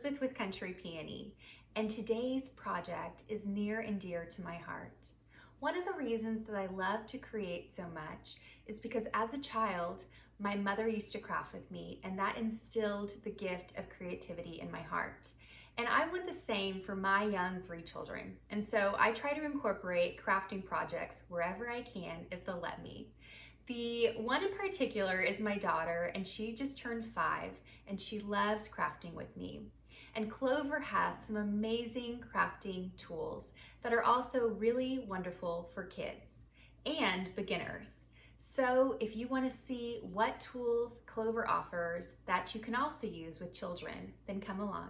Elizabeth with Country Peony, and today's project is near and dear to my heart. One of the reasons that I love to create so much is because as a child, my mother used to craft with me, and that instilled the gift of creativity in my heart. And I want the same for my young 3 children. And so I try to incorporate crafting projects wherever I can if they'll let me. The one in particular is my daughter, and she just turned 5, and she loves crafting with me. And Clover has some amazing crafting tools that are also really wonderful for kids and beginners. So if you want to see what tools Clover offers that you can also use with children, then come along.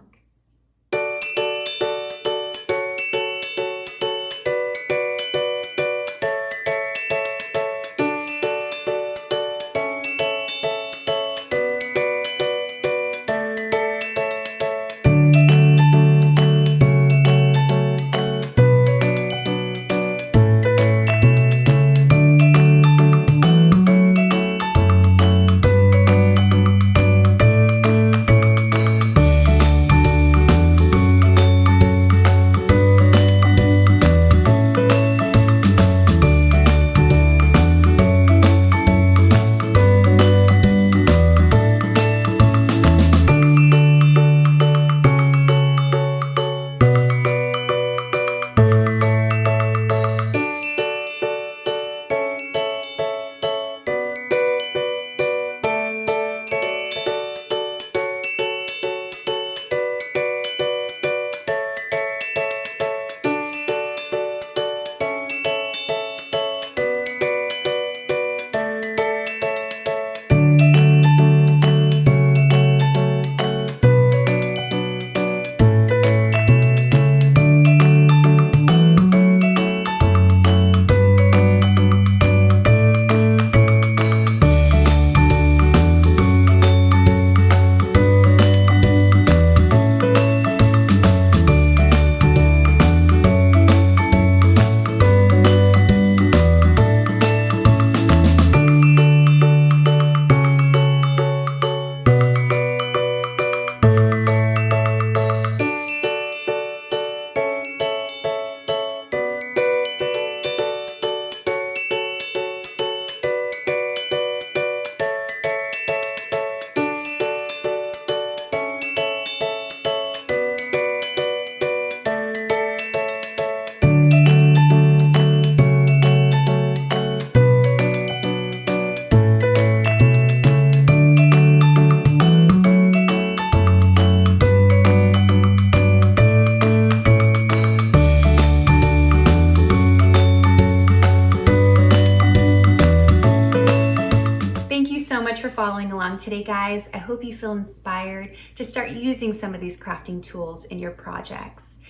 Thank you so much for following along today, guys. I hope you feel inspired to start using some of these crafting tools in your projects.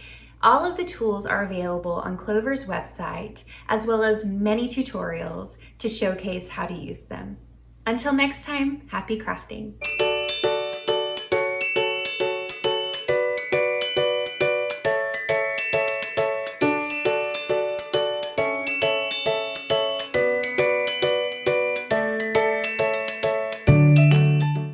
All of the tools are available on Clover's website, as well as many tutorials to showcase how to use them. Until next time, happy crafting.